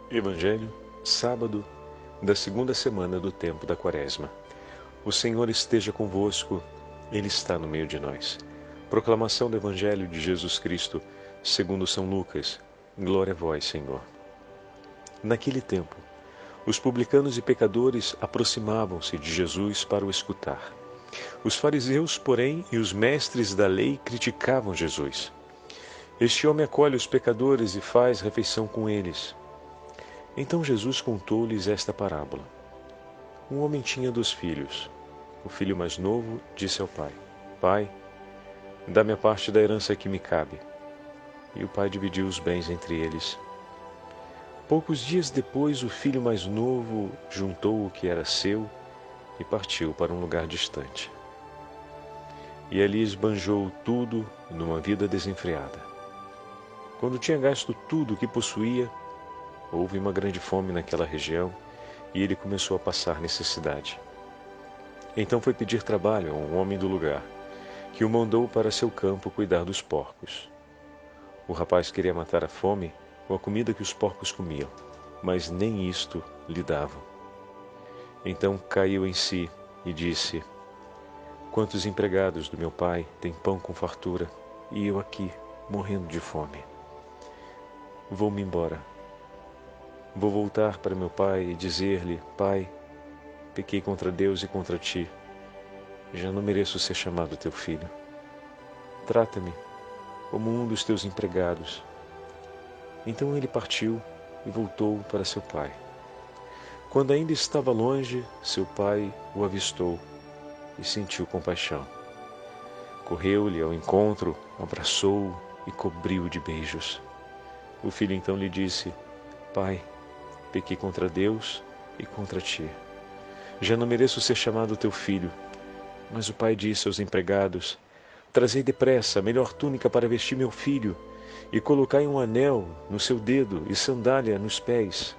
Evangelho, sábado da segunda semana do tempo da Quaresma. O Senhor esteja convosco, Ele está no meio de nós. Proclamação do Evangelho de Jesus Cristo, segundo São Lucas. Glória a vós, Senhor. Naquele tempo, os publicanos e pecadores aproximavam-se de Jesus para o escutar. Os fariseus, porém, e os mestres da lei criticavam Jesus. Este homem acolhe os pecadores e faz refeição com eles. Então Jesus contou-lhes esta parábola. Um homem tinha 2 filhos. O filho mais novo disse ao pai: Pai, dá-me a parte da herança que me cabe. E o pai dividiu os bens entre eles. Poucos dias depois, o filho mais novo juntou o que era seu e partiu para um lugar distante. E ali esbanjou tudo numa vida desenfreada. Quando tinha gasto tudo o que possuía, houve uma grande fome naquela região e ele começou a passar necessidade. Então foi pedir trabalho a um homem do lugar, que o mandou para seu campo cuidar dos porcos. O rapaz queria matar a fome com a comida que os porcos comiam, mas nem isto lhe davam. Então caiu em si e disse: Quantos empregados do meu pai têm pão com fartura, e eu aqui, morrendo de fome? Vou-me embora. Vou voltar para meu pai e dizer-lhe: Pai, pequei contra Deus e contra ti. Já não mereço ser chamado teu filho. Trata-me como um dos teus empregados. Então ele partiu e voltou para seu pai. Quando ainda estava longe, seu pai o avistou e sentiu compaixão. Correu-lhe ao encontro, abraçou-o e cobriu-o de beijos. O filho então lhe disse: Pai, pequei contra Deus e contra ti. Já não mereço ser chamado teu filho. Mas o pai disse aos empregados: Trazei depressa a melhor túnica para vestir meu filho, e colocai um anel no seu dedo e sandália nos pés.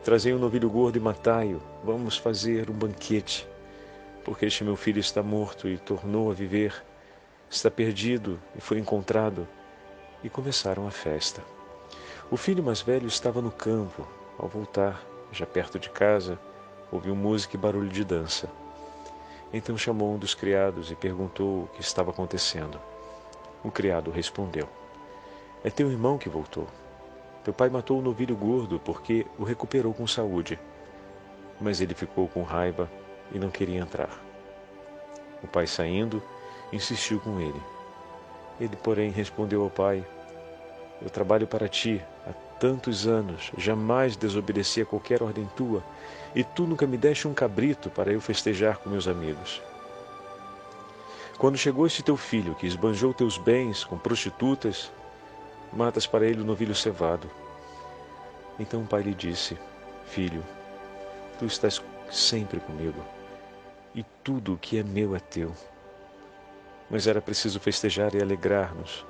Trazei um novilho gordo e matai-o. Vamos fazer um banquete, porque este meu filho está morto e tornou a viver, está perdido e foi encontrado. E começaram a festa. O filho mais velho estava no campo. Ao voltar, já perto de casa, ouviu música e barulho de dança. Então chamou um dos criados e perguntou o que estava acontecendo. O criado respondeu: É teu irmão que voltou. Teu pai matou o novilho gordo porque o recuperou com saúde. Mas ele ficou com raiva e não queria entrar. O pai, saindo, insistiu com ele. Ele, porém, respondeu ao pai: Eu trabalho para ti há tantos anos, jamais desobedeci a qualquer ordem tua, e tu nunca me deste um cabrito para eu festejar com meus amigos. Quando chegou este teu filho, que esbanjou teus bens com prostitutas, matas para ele o novilho cevado. Então o pai lhe disse: Filho, tu estás sempre comigo, e tudo o que é meu é teu. Mas era preciso festejar e alegrar-nos,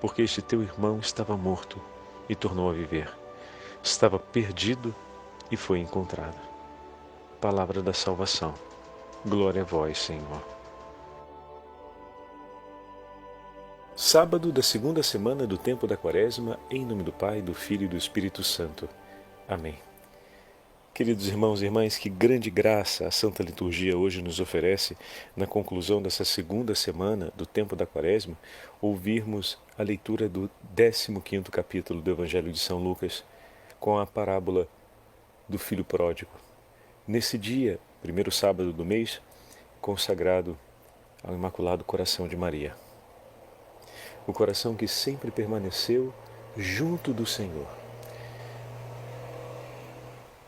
porque este teu irmão estava morto e tornou a viver. Estava perdido e foi encontrado. Palavra da salvação. Glória a vós, Senhor. Sábado da segunda semana do tempo da Quaresma, em nome do Pai, do Filho e do Espírito Santo. Amém. Queridos irmãos e irmãs, que grande graça a Santa Liturgia hoje nos oferece, na conclusão dessa segunda semana do tempo da Quaresma, ouvirmos a leitura do 15º capítulo do Evangelho de São Lucas, com a parábola do Filho Pródigo. Nesse dia, primeiro sábado do mês, consagrado ao Imaculado Coração de Maria. O coração que sempre permaneceu junto do Senhor.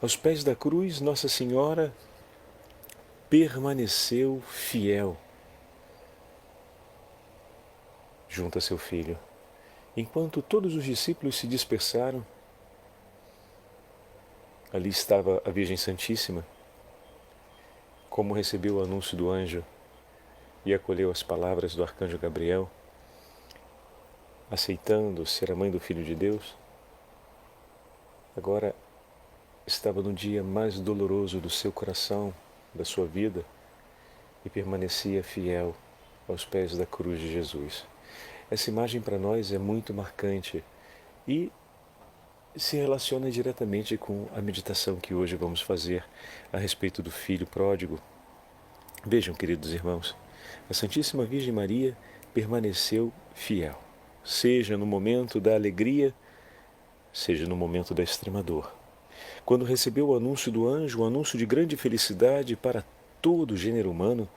Aos pés da cruz, Nossa Senhora permaneceu fiel junto a seu filho. Enquanto todos os discípulos se dispersaram, ali estava a Virgem Santíssima, como recebeu o anúncio do anjo e acolheu as palavras do arcanjo Gabriel, aceitando ser a mãe do Filho de Deus. Agora estava no dia mais doloroso do seu coração, da sua vida, e permanecia fiel aos pés da cruz de Jesus. Essa imagem para nós é muito marcante e se relaciona diretamente com a meditação que hoje vamos fazer a respeito do filho pródigo. Vejam, queridos irmãos, a Santíssima Virgem Maria permaneceu fiel, seja no momento da alegria, seja no momento da extrema dor. Quando recebeu o anúncio do anjo, um anúncio de grande felicidade para todo o gênero humano,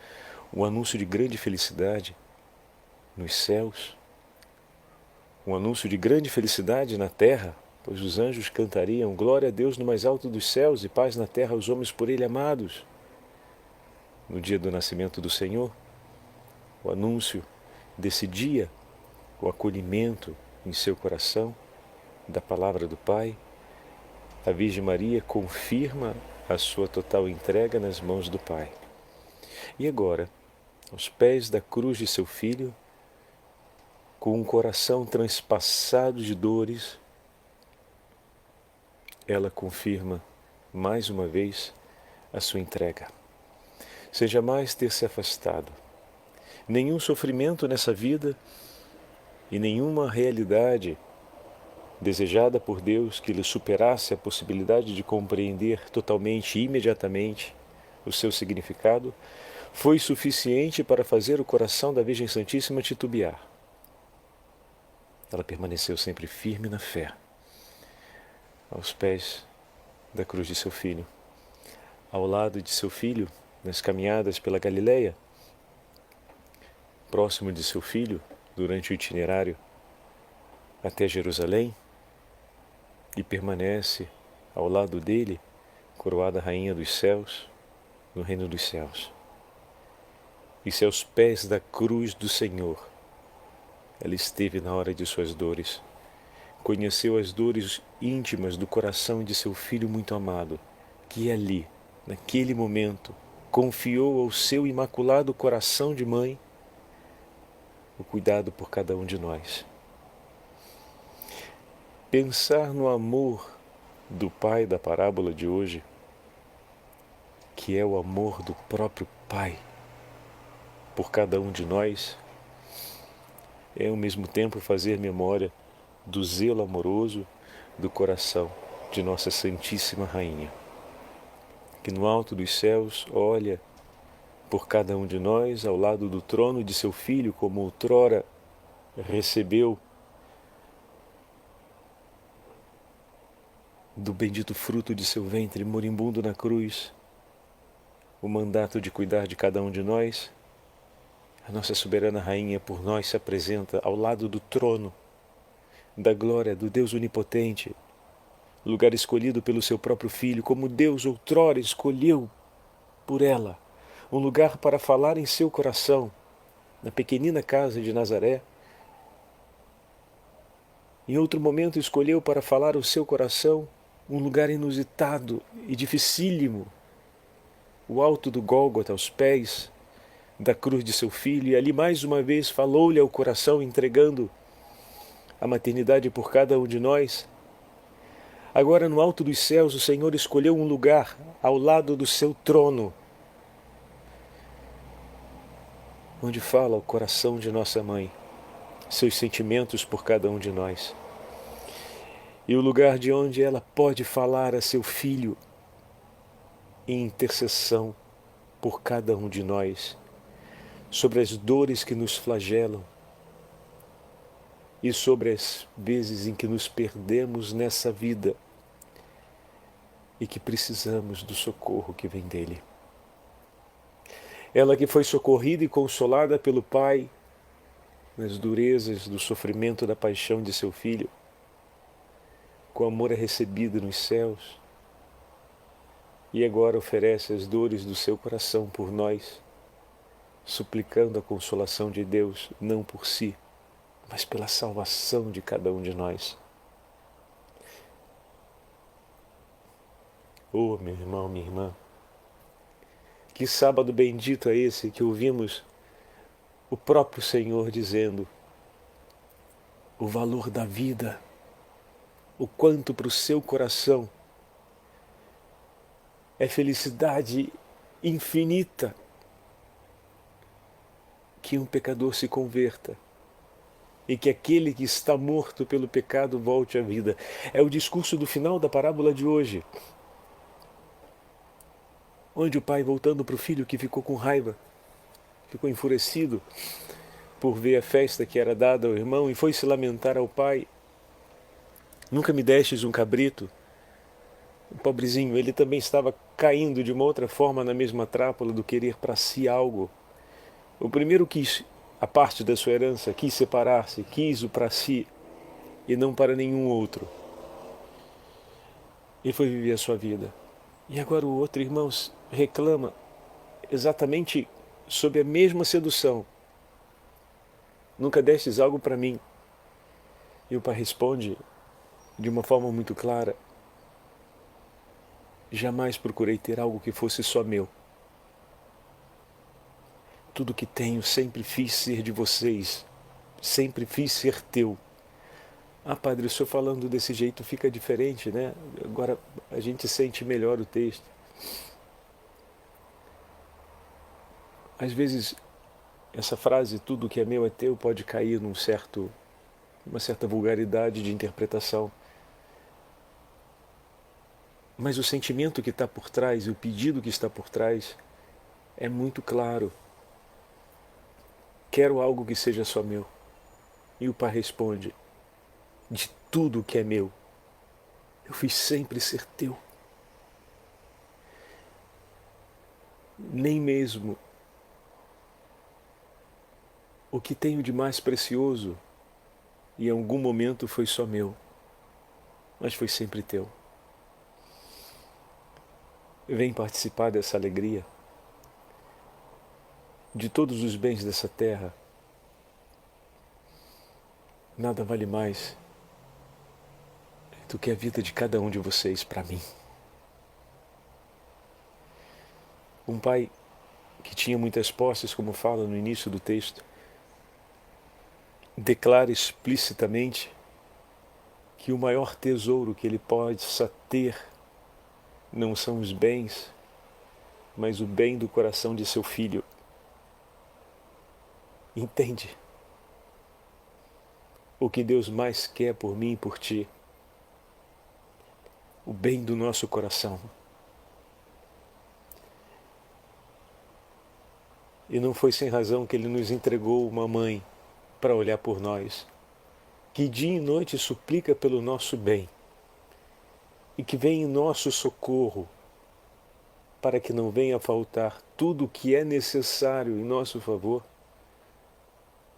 um anúncio de grande felicidade nos céus, um anúncio de grande felicidade na terra, pois os anjos cantariam glória a Deus no mais alto dos céus e paz na terra aos homens por ele amados. No dia do nascimento do Senhor, o anúncio desse dia, o acolhimento em seu coração da palavra do Pai, a Virgem Maria confirma a sua total entrega nas mãos do Pai. E agora, aos pés da cruz de seu Filho, com um coração transpassado de dores, ela confirma mais uma vez a sua entrega. Sem jamais ter se afastado. Nenhum sofrimento nessa vida e nenhuma realidade desejada por Deus que lhe superasse a possibilidade de compreender totalmente e imediatamente o seu significado, foi suficiente para fazer o coração da Virgem Santíssima titubear. Ela permaneceu sempre firme na fé, aos pés da cruz de seu Filho, ao lado de seu Filho, nas caminhadas pela Galileia, próximo de seu Filho, durante o itinerário até Jerusalém, e permanece ao lado dele, coroada Rainha dos Céus, no reino dos céus. E se aos pés da cruz do Senhor, ela esteve na hora de suas dores, conheceu as dores íntimas do coração de seu Filho muito amado, que ali, naquele momento, confiou ao seu imaculado coração de mãe o cuidado por cada um de nós. Pensar no amor do Pai da parábola de hoje, que é o amor do próprio Pai por cada um de nós, é ao mesmo tempo fazer memória do zelo amoroso do coração de Nossa Santíssima Rainha, que no alto dos céus olha por cada um de nós ao lado do trono de seu Filho, como outrora recebeu do bendito fruto de seu ventre, moribundo na cruz, o mandato de cuidar de cada um de nós. A nossa soberana Rainha por nós se apresenta ao lado do trono da glória do Deus onipotente, lugar escolhido pelo seu próprio Filho, como Deus outrora escolheu por ela, um lugar para falar em seu coração, na pequenina casa de Nazaré. Em outro momento escolheu para falar ao seu coração um lugar inusitado e dificílimo, o alto do Gólgota, aos pés da cruz de seu Filho, e ali mais uma vez falou-lhe ao coração, entregando a maternidade por cada um de nós. Agora no alto dos céus o Senhor escolheu um lugar ao lado do seu trono, onde fala o coração de nossa mãe, seus sentimentos por cada um de nós. E o lugar de onde ela pode falar a seu Filho em intercessão por cada um de nós, sobre as dores que nos flagelam e sobre as vezes em que nos perdemos nessa vida e que precisamos do socorro que vem dele. Ela que foi socorrida e consolada pelo Pai nas durezas do sofrimento da paixão de seu Filho, com amor é recebida nos céus, e agora oferece as dores do seu coração por nós, suplicando a consolação de Deus, não por si, mas pela salvação de cada um de nós. Oh, meu irmão, minha irmã, que sábado bendito é esse que ouvimos o próprio Senhor dizendo o valor da vida, o quanto para o seu coração é felicidade infinita que um pecador se converta e que aquele que está morto pelo pecado volte à vida. É o discurso do final da parábola de hoje, onde o pai, voltando para o filho que ficou com raiva, ficou enfurecido por ver a festa que era dada ao irmão e foi se lamentar ao pai: nunca me destes um cabrito? O pobrezinho, ele também estava caindo de uma outra forma na mesma trápula do querer para si algo. O primeiro quis a parte da sua herança, quis separar-se, quis o para si e não para nenhum outro. E foi viver a sua vida. E agora o outro irmão reclama exatamente sob a mesma sedução: nunca destes algo para mim? E o pai responde de uma forma muito clara: jamais procurei ter algo que fosse só meu. Tudo que tenho sempre fiz ser de vocês, sempre fiz ser teu. Ah, padre, o senhor falando desse jeito fica diferente, né? Agora a gente sente melhor o texto. Às vezes, essa frase, tudo que é meu é teu, pode cair uma certa vulgaridade de interpretação. Mas o sentimento que está por trás, e o pedido que está por trás, é muito claro. Quero algo que seja só meu. E o pai responde: de tudo que é meu, eu fiz sempre ser teu. Nem mesmo o que tenho de mais precioso em algum momento foi só meu, mas foi sempre teu. Vem participar dessa alegria. De todos os bens dessa terra, nada vale mais do que a vida de cada um de vocês para mim. Um pai que tinha muitas posses, como fala no início do texto, declara explicitamente que o maior tesouro que ele possa ter não são os bens, mas o bem do coração de seu filho. Entende? O que Deus mais quer por mim e por ti: o bem do nosso coração. E não foi sem razão que Ele nos entregou uma mãe para olhar por nós, que dia e noite suplica pelo nosso bem e que vem em nosso socorro, para que não venha a faltar tudo o que é necessário em nosso favor,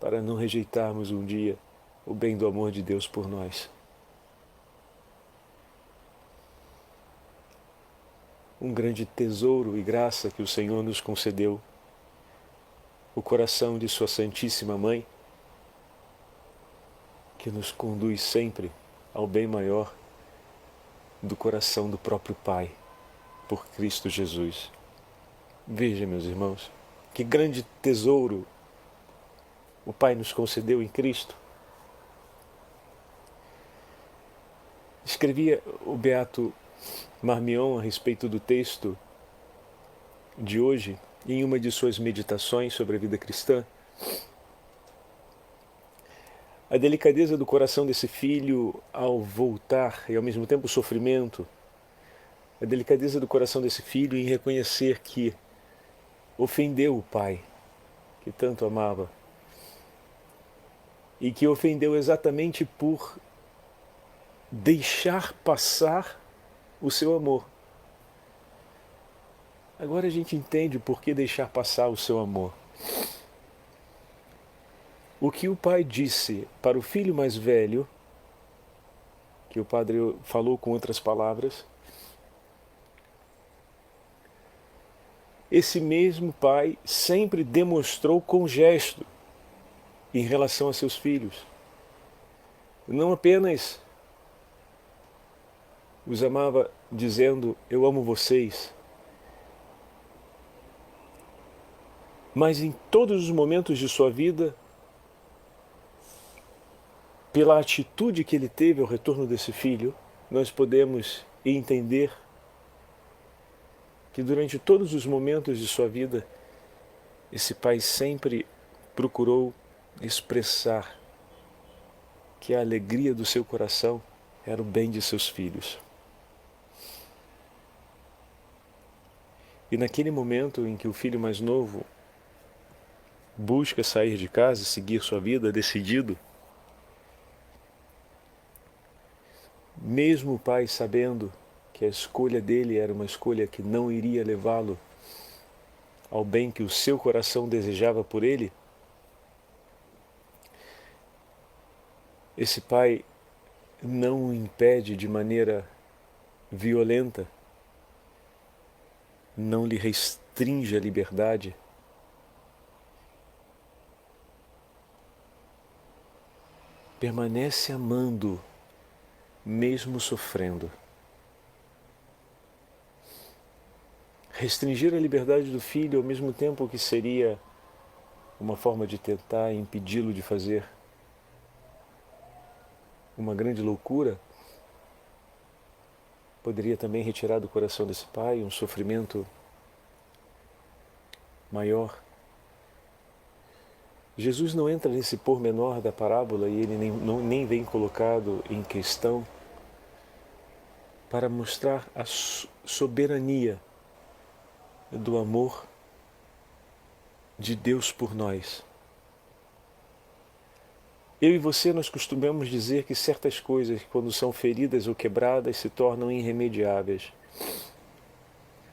para não rejeitarmos um dia o bem do amor de Deus por nós. Um grande tesouro e graça que o Senhor nos concedeu, o coração de sua Santíssima Mãe, que nos conduz sempre ao bem maior do coração do próprio Pai, por Cristo Jesus. Veja, meus irmãos, que grande tesouro o Pai nos concedeu em Cristo. Escrevia o beato Marmion a respeito do texto de hoje, em uma de suas meditações sobre a vida cristã: a delicadeza do coração desse filho ao voltar, e ao mesmo tempo o sofrimento, a delicadeza do coração desse filho em reconhecer que ofendeu o pai, que tanto amava, e que ofendeu exatamente por deixar passar o seu amor. Agora a gente entende por que deixar passar o seu amor. O que o pai disse para o filho mais velho, que o padre falou com outras palavras, esse mesmo pai sempre demonstrou com gesto em relação a seus filhos. Não apenas os amava dizendo: eu amo vocês, mas em todos os momentos de sua vida, pela atitude que ele teve ao retorno desse filho, nós podemos entender que durante todos os momentos de sua vida, esse pai sempre procurou expressar que a alegria do seu coração era o bem de seus filhos. E naquele momento em que o filho mais novo busca sair de casa e seguir sua vida decidido, mesmo o pai sabendo que a escolha dele era uma escolha que não iria levá-lo ao bem que o seu coração desejava por ele, esse pai não o impede de maneira violenta, não lhe restringe a liberdade, permanece amando, mesmo sofrendo. Restringir a liberdade do filho ao mesmo tempo que seria uma forma de tentar impedi-lo de fazer uma grande loucura, poderia também retirar do coração desse pai um sofrimento maior. Jesus não entra nesse pormenor da parábola e ele nem vem colocado em questão para mostrar a soberania do amor de Deus por nós. Eu e você, nós costumamos dizer que certas coisas, quando são feridas ou quebradas, se tornam irremediáveis.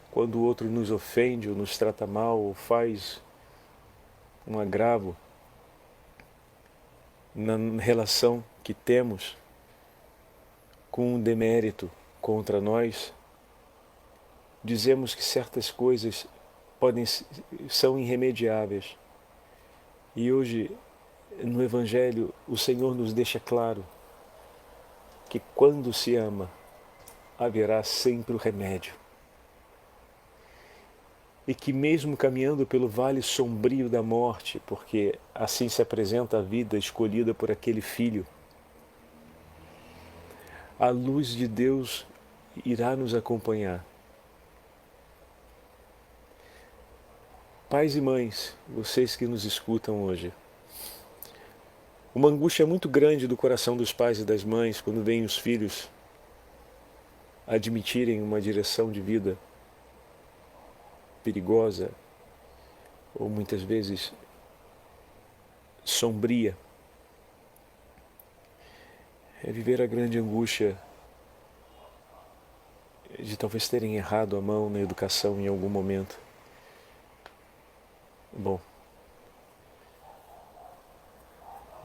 Quando o outro nos ofende ou nos trata mal ou faz um agravo na relação que temos com um demérito contra nós, dizemos que certas coisas são irremediáveis. E hoje, no Evangelho, o Senhor nos deixa claro que quando se ama, haverá sempre o remédio. E que mesmo caminhando pelo vale sombrio da morte, porque assim se apresenta a vida escolhida por aquele filho, a luz de Deus irá nos acompanhar. Pais e mães, vocês que nos escutam hoje, uma angústia muito grande do coração dos pais e das mães quando veem os filhos admitirem uma direção de vida perigosa ou muitas vezes sombria. É viver a grande angústia de talvez terem errado a mão na educação em algum momento. Bom,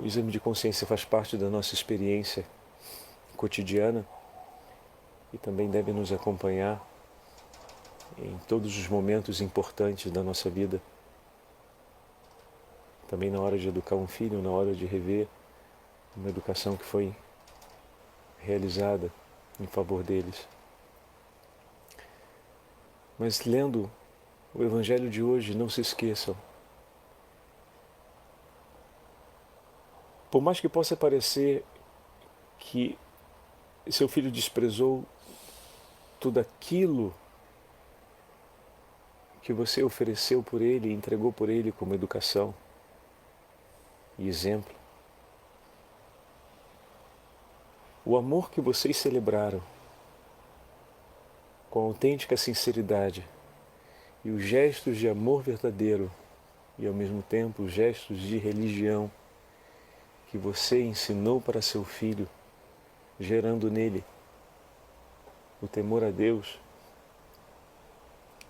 o exame de consciência faz parte da nossa experiência cotidiana e também deve nos acompanhar em todos os momentos importantes da nossa vida. Também na hora de educar um filho, na hora de rever uma educação que foi realizada em favor deles. Mas lendo o Evangelho de hoje, não se esqueçam. Por mais que possa parecer que seu filho desprezou tudo aquilo que você ofereceu por ele e entregou por ele como educação e exemplo, o amor que vocês celebraram com autêntica sinceridade e os gestos de amor verdadeiro e ao mesmo tempo os gestos de religião que você ensinou para seu filho, gerando nele o temor a Deus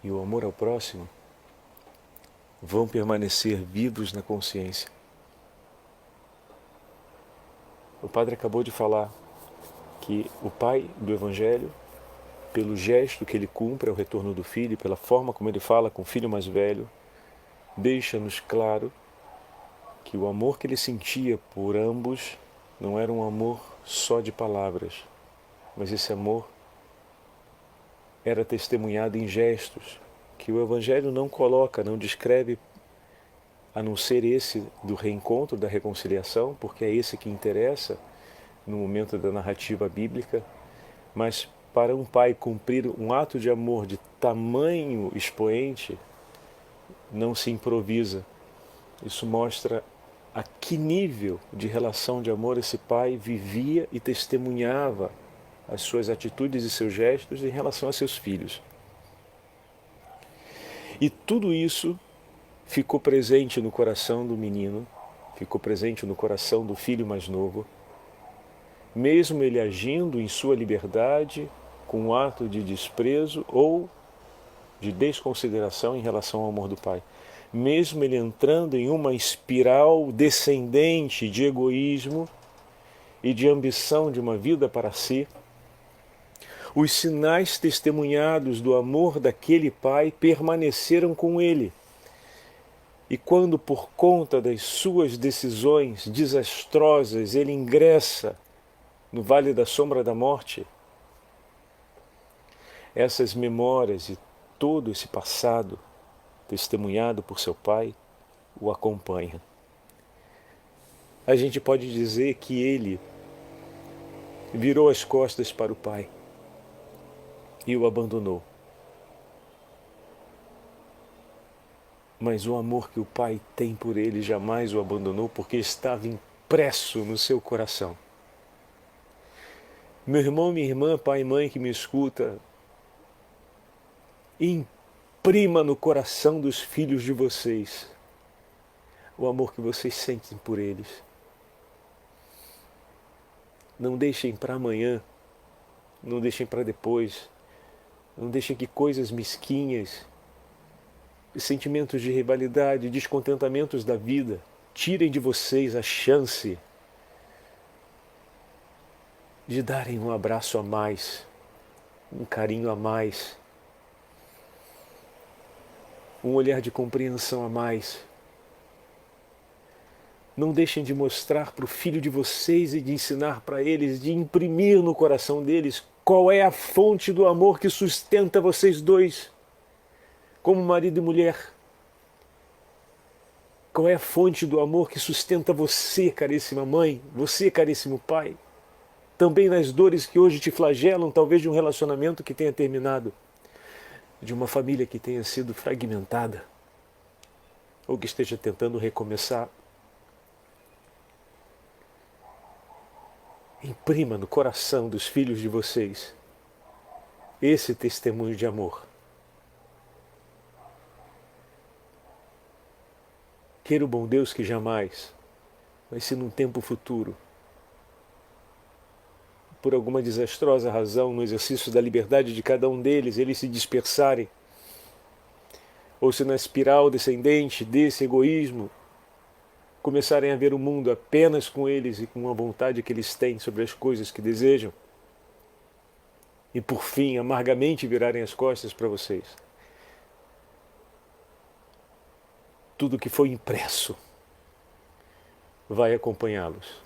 e o amor ao próximo, vão permanecer vivos na consciência. O padre acabou de falar que o pai do Evangelho, pelo gesto que ele cumpre ao retorno do filho, pela forma como ele fala com o filho mais velho, deixa-nos claro que o amor que ele sentia por ambos não era um amor só de palavras, mas esse amor era testemunhado em gestos, que o Evangelho não coloca, não descreve, a não ser esse do reencontro, da reconciliação, porque é esse que interessa no momento da narrativa bíblica, mas para um pai cumprir um ato de amor de tamanho expoente, não se improvisa. Isso mostra a que nível de relação de amor esse pai vivia e testemunhava as suas atitudes e seus gestos em relação a seus filhos. E tudo isso ficou presente no coração do menino, ficou presente no coração do filho mais novo, mesmo ele agindo em sua liberdade com um ato de desprezo ou de desconsideração em relação ao amor do pai. Mesmo ele entrando em uma espiral descendente de egoísmo e de ambição de uma vida para si, os sinais testemunhados do amor daquele pai permaneceram com ele. E quando, por conta das suas decisões desastrosas, ele ingressa no vale da sombra da morte, essas memórias e todo esse passado testemunhado por seu pai o acompanha. A gente pode dizer que ele virou as costas para o pai e o abandonou. Mas o amor que o pai tem por ele jamais o abandonou, porque estava impresso no seu coração. Meu irmão, minha irmã, pai e mãe que me escuta, imprima no coração dos filhos de vocês o amor que vocês sentem por eles. Não deixem para amanhã, não deixem para depois, não deixem que coisas mesquinhas, sentimentos de rivalidade, descontentamentos da vida, tirem de vocês a chance de darem um abraço a mais, um carinho a mais, um olhar de compreensão a mais. Não deixem de mostrar para o filho de vocês e de ensinar para eles, de imprimir no coração deles qual é a fonte do amor que sustenta vocês dois, como marido e mulher. Qual é a fonte do amor que sustenta você, caríssima mãe, você, caríssimo pai, também nas dores que hoje te flagelam, talvez de um relacionamento que tenha terminado, de uma família que tenha sido fragmentada, ou que esteja tentando recomeçar. Imprima no coração dos filhos de vocês esse testemunho de amor. Queira o bom Deus que jamais, mas se num tempo futuro, por alguma desastrosa razão, no exercício da liberdade de cada um deles, eles se dispersarem, ou se na espiral descendente desse egoísmo, começarem a ver o mundo apenas com eles e com a vontade que eles têm sobre as coisas que desejam, e por fim, amargamente virarem as costas para vocês. Tudo que foi impresso vai acompanhá-los.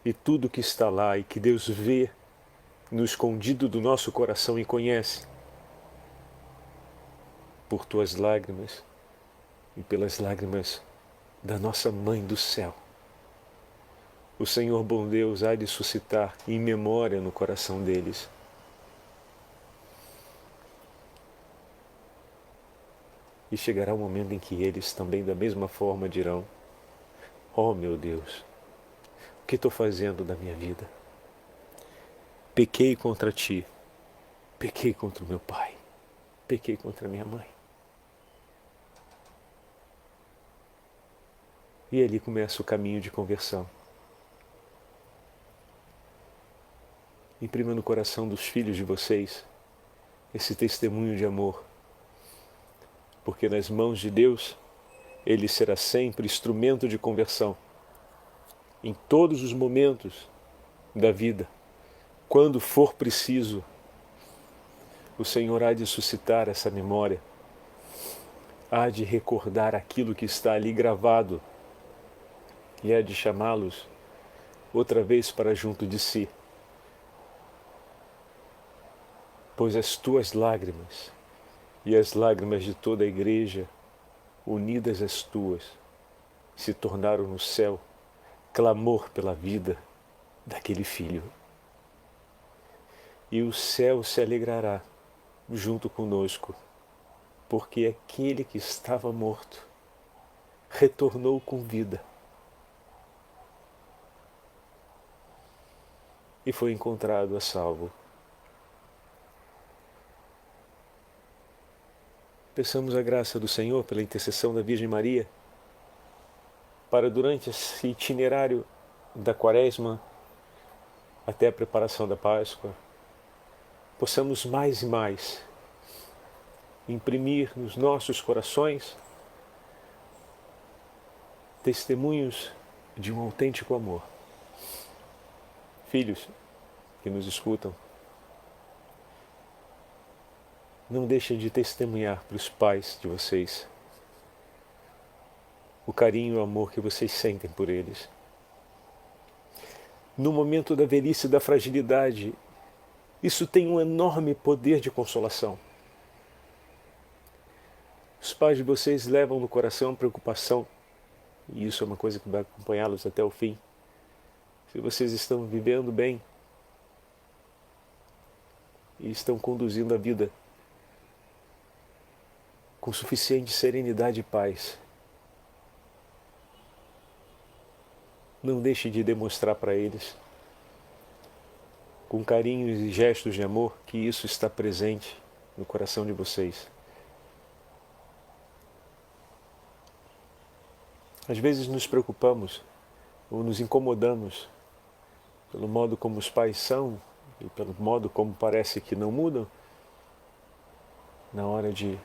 E tudo que está lá e que Deus vê no escondido do nosso coração e conhece, por tuas lágrimas e pelas lágrimas da nossa Mãe do céu, o Senhor bom Deus há de suscitar em memória no coração deles. E chegará o momento em que eles também da mesma forma dirão: oh meu Deus, o que estou fazendo da minha vida? Pequei contra ti, pequei contra o meu pai, pequei contra a minha mãe. E ali começa o caminho de conversão. Imprima no coração dos filhos de vocês esse testemunho de amor, porque nas mãos de Deus ele será sempre instrumento de conversão. Em todos os momentos da vida, quando for preciso, o Senhor há de suscitar essa memória, há de recordar aquilo que está ali gravado e há de chamá-los outra vez para junto de si. Pois as tuas lágrimas e as lágrimas de toda a igreja, unidas às tuas, se tornaram no céu clamor pela vida daquele filho. E o céu se alegrará junto conosco, porque aquele que estava morto retornou com vida e foi encontrado a salvo. Peçamos a graça do Senhor pela intercessão da Virgem Maria, para durante esse itinerário da Quaresma até a preparação da Páscoa, possamos mais e mais imprimir nos nossos corações testemunhos de um autêntico amor. Filhos que nos escutam, não deixem de testemunhar para os pais de vocês o carinho e o amor que vocês sentem por eles. No momento da velhice e da fragilidade, isso tem um enorme poder de consolação. Os pais de vocês levam no coração preocupação, e isso é uma coisa que vai acompanhá-los até o fim. Se vocês estão vivendo bem e estão conduzindo a vida com suficiente serenidade e paz, não deixe de demonstrar para eles, com carinho e gestos de amor, que isso está presente no coração de vocês. Às vezes nos preocupamos ou nos incomodamos pelo modo como os pais são e pelo modo como parece que não mudam na hora de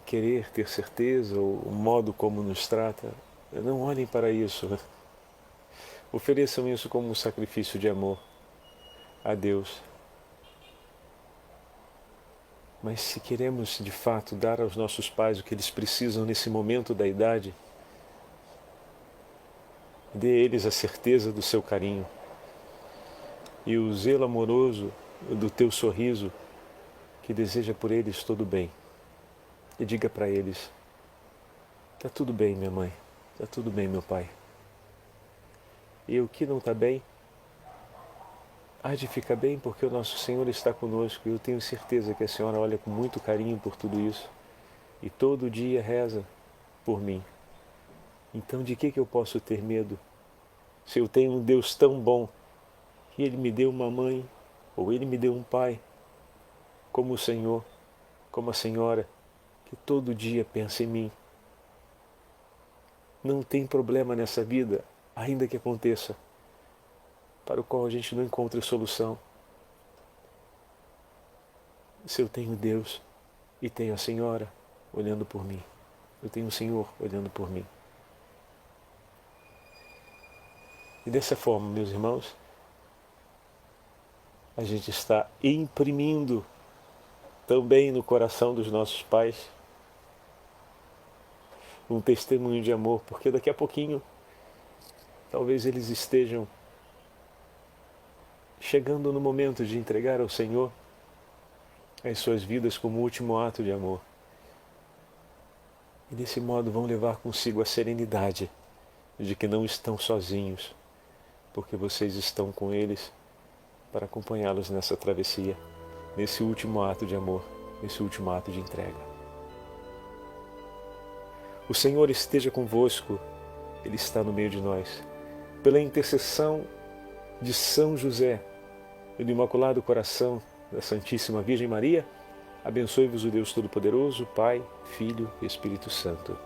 querer ter certeza ou o modo como nos trata. Não olhem para isso. Ofereçam isso como um sacrifício de amor a Deus. Mas se queremos de fato dar aos nossos pais o que eles precisam nesse momento da idade, dê a eles a certeza do seu carinho e o zelo amoroso do teu sorriso que deseja por eles todo o bem. E diga para eles: está tudo bem, minha mãe, está tudo bem, meu pai. E o que não está bem, há de ficar bem, porque o nosso Senhor está conosco. E eu tenho certeza que a senhora olha com muito carinho por tudo isso e todo dia reza por mim. Então de que eu posso ter medo? Se eu tenho um Deus tão bom, que Ele me deu uma mãe, ou Ele me deu um pai, como o Senhor, como a senhora, que todo dia pensa em mim. Não tem problema nessa vida, ainda que aconteça, para o qual a gente não encontre solução. Se eu tenho Deus e tenho a Senhora olhando por mim, eu tenho o Senhor olhando por mim. E dessa forma, meus irmãos, a gente está imprimindo também no coração dos nossos pais um testemunho de amor, porque daqui a pouquinho talvez eles estejam chegando no momento de entregar ao Senhor as suas vidas como último ato de amor. E desse modo vão levar consigo a serenidade de que não estão sozinhos, porque vocês estão com eles para acompanhá-los nessa travessia, nesse último ato de amor, nesse último ato de entrega. O Senhor esteja convosco, Ele está no meio de nós. Pela intercessão de São José e do Imaculado Coração da Santíssima Virgem Maria, abençoe-vos o Deus Todo-Poderoso, Pai, Filho e Espírito Santo.